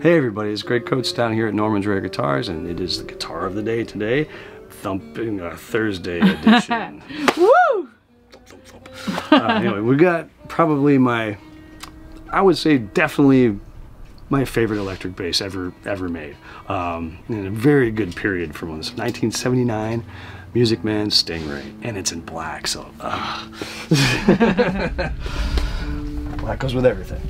Hey everybody, it's Greg Coates down here at Norman's Rare Guitars, and it is the guitar of the day today, Thumping Thursday edition. Woo! Thump, thump, thump. Anyway, we got probably I would say definitely my favorite electric bass ever made. In a very good period from when it was 1979, Music Man Stingray, and it's in black, so black goes with everything.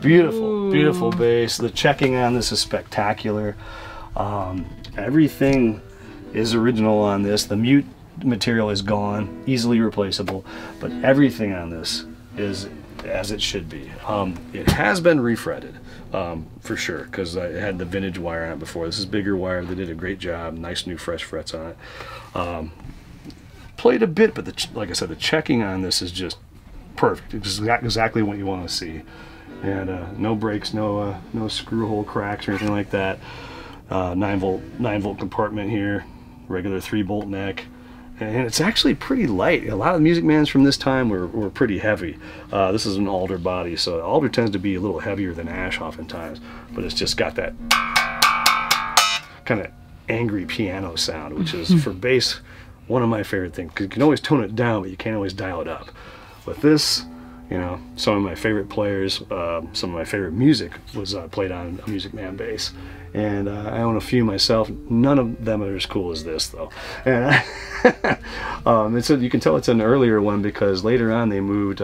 Beautiful, beautiful bass. The checking on this is spectacular. Everything is original on this. The mute material is gone, easily replaceable, but everything on this is as it should be. It has been refretted, for sure, because I had the vintage wire on it before. This is bigger wire. They did a great job. Nice new fresh frets on it. Played a bit, but like I said, the checking on this is just perfect. It's exactly what you want to see. And no breaks, no screw hole cracks or anything like that. 9 volt compartment here, regular 3-bolt neck, and it's actually pretty light. A lot of the Music Mans from this time were pretty heavy. This is an alder body, so alder tends to be a little heavier than ash oftentimes, but it's just got that kind of angry piano sound, which is for bass one of my favorite things, because you can always tone it down, but you can't always dial it up. With this, you know, some of my favorite players, some of my favorite music was played on a Music Man bass, and I own a few myself. None of them are as cool as this, though. And you can tell it's an earlier one because later on they moved.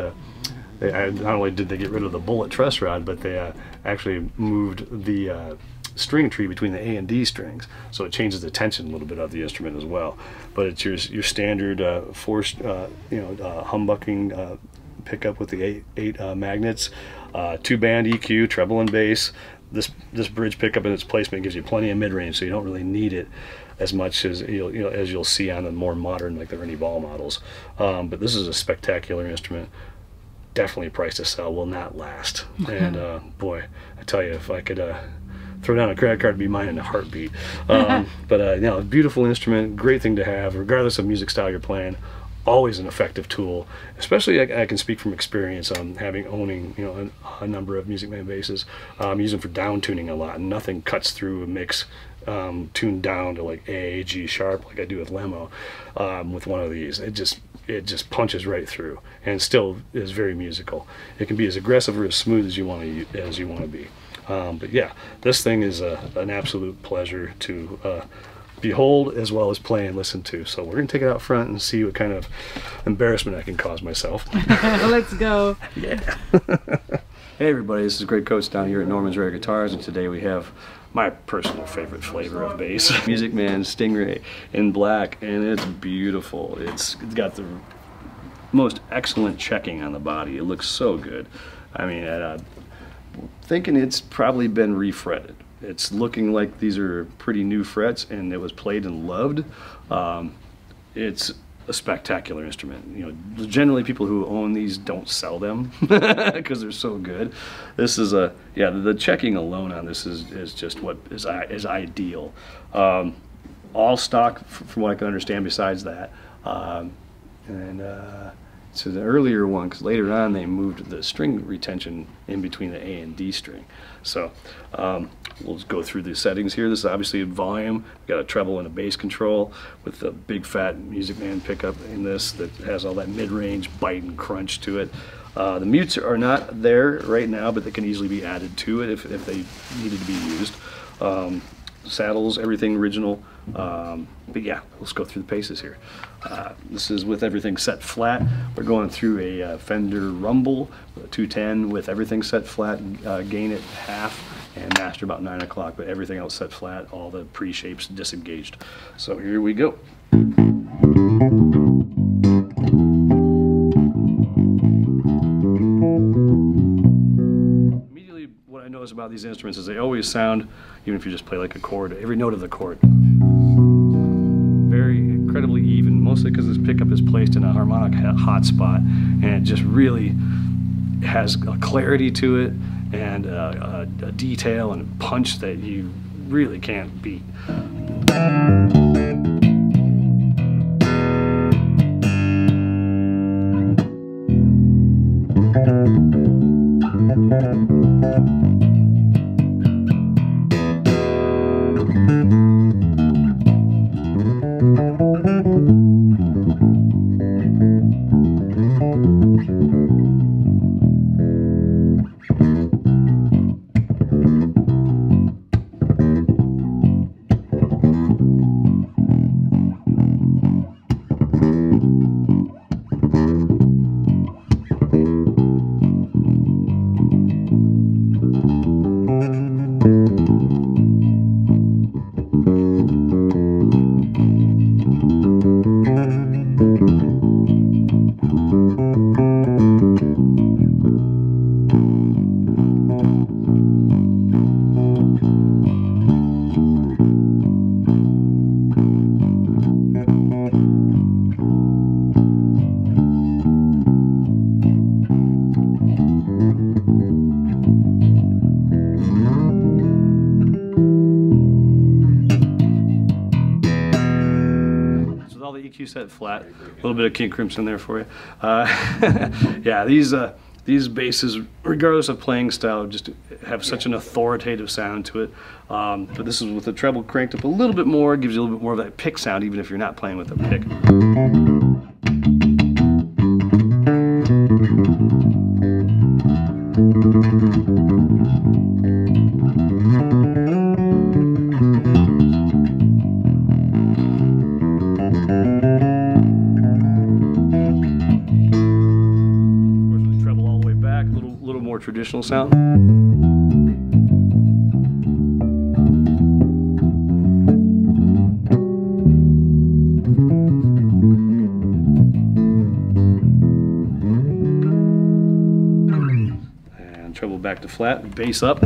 Not only did they get rid of the bullet truss rod, but they actually moved the string tree between the A and D strings, so it changes the tension a little bit of the instrument as well. But it's your standard forced, humbucking pickup with the eight magnets, 2-band EQ, treble and bass. This bridge pickup in its placement gives you plenty of mid-range, so you don't really need it as much as you'll see on the more modern, like the Ernie Ball models. But this is a spectacular instrument. Definitely priced to sell, will not last. And boy, I tell you, if I could throw down a credit card, it'd be mine in a heartbeat. A beautiful instrument, great thing to have, regardless of music style you're playing. Always an effective tool, especially I can speak from experience on owning a number of Music Man basses. I use them for down tuning a lot, and nothing cuts through a mix tuned down to like A, G sharp like I do with Lemo. With one of these, it just punches right through, and still is very musical. It can be as aggressive or as smooth as you want to be. But yeah, this thing is an absolute pleasure to behold, as well as play and listen to. So we're gonna take it out front and see what kind of embarrassment I can cause myself. Let's go. Yeah. Hey everybody, this is Greg Coates down here at Norman's Rare Guitars, and today we have my personal favorite flavor of bass, Music Man Stingray in black, and it's beautiful. It's got the most excellent checking on the body. It looks so good. I mean, thinking it's probably been refretted. It's looking like these are pretty new frets, and it was played and loved. It's a spectacular instrument. You know, generally people who own these don't sell them because they're so good. This is the checking alone on this is just what is ideal. All stock from what I can understand. Besides that, so the earlier one, because later on they moved the string retention in between the A and D string. So we'll just go through the settings here. This is obviously volume. We've got a treble and a bass control with the big fat Music Man pickup in this that has all that mid-range bite and crunch to it. The mutes are not there right now, but they can easily be added to it if they needed to be used. Saddles, everything original. But yeah, let's go through the paces here. This is with everything set flat. We're going through a Fender Rumble, a 210 with everything set flat, gain at half, and master about 9 o'clock, but everything else set flat, all the pre-shapes disengaged. So here we go. What I notice about these instruments is they always sound, even if you just play like a chord, every note of the chord very incredibly even, mostly because this pickup is placed in a harmonic hot spot, and it just really has a clarity to it and a detail and a punch that you really can't beat. EQ set flat. A little bit of King Crimson there for you. Yeah, these basses, regardless of playing style, just have such an authoritative sound to it. But this is with the treble cranked up a little bit more, gives you a little bit more of that pick sound, even if you're not playing with a pick. Traditional sound. And treble back to flat, bass up.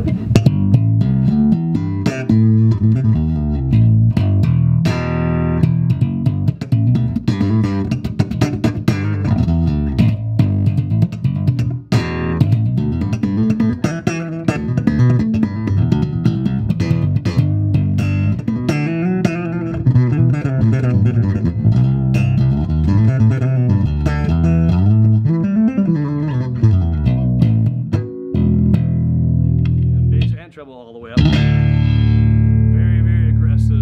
Treble all the way up. Very, very aggressive.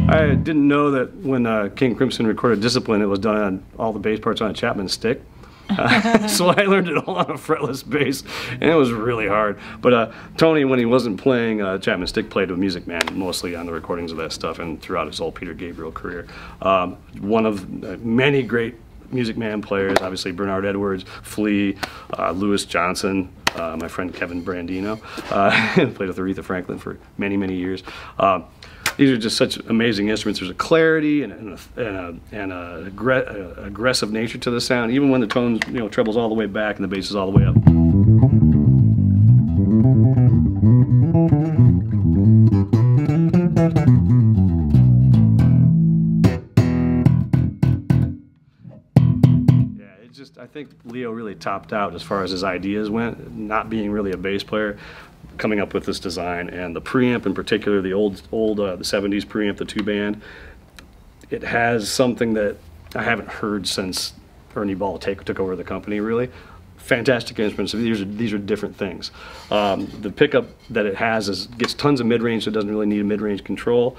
I didn't know that when King Crimson recorded Discipline, it was done on all the bass parts on a Chapman stick. So I learned it all on a fretless bass, and it was really hard. But Tony, when he wasn't playing Chapman stick, played with Music Man, mostly on the recordings of that stuff and throughout his whole Peter Gabriel career. One of many great Music Man players, obviously Bernard Edwards, Flea, Louis Johnson, my friend Kevin Brandino, played with Aretha Franklin for many, many years. These are just such amazing instruments. There's a clarity and an aggressive nature to the sound, even when the tones, treble's all the way back and the bass is all the way up. I think Leo really topped out as far as his ideas went, not being really a bass player, coming up with this design, and the preamp in particular, the old the 70s preamp, the 2-band, it has something that I haven't heard since Ernie Ball took over the company, really. Fantastic instruments. These are different things. The pickup that it has gets tons of mid-range, so it doesn't really need a mid-range control.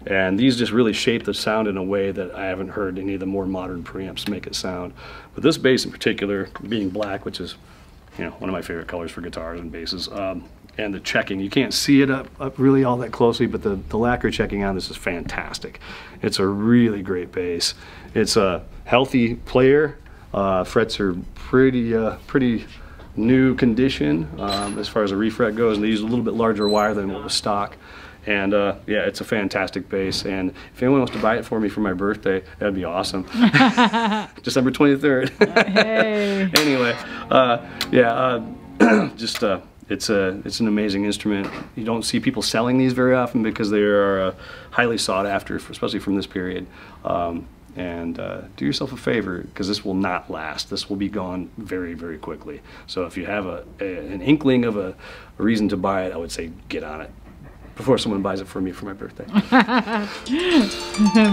And these just really shape the sound in a way that I haven't heard any of the more modern preamps make it sound. But this bass in particular, being black, which is one of my favorite colors for guitars and basses, and the checking, you can't see it up really all that closely, but the lacquer checking on this is fantastic. It's a really great bass. It's a healthy player. Frets are pretty new condition as far as a refret goes, and they use a little bit larger wire than what was stock. And yeah, it's a fantastic bass, and if anyone wants to buy it for me for my birthday, that'd be awesome. December 23rd. Hey. Anyway, just it's an amazing instrument. You don't see people selling these very often because they are highly sought after, especially from this period. And do yourself a favor, because this will not last. This will be gone very, very quickly. So if you have an inkling of a reason to buy it, I would say get on it before someone buys it for me for my birthday. And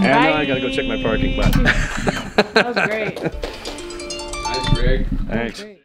now I gotta go check my parking lot. That was great. Nice, Greg. Thanks. Great.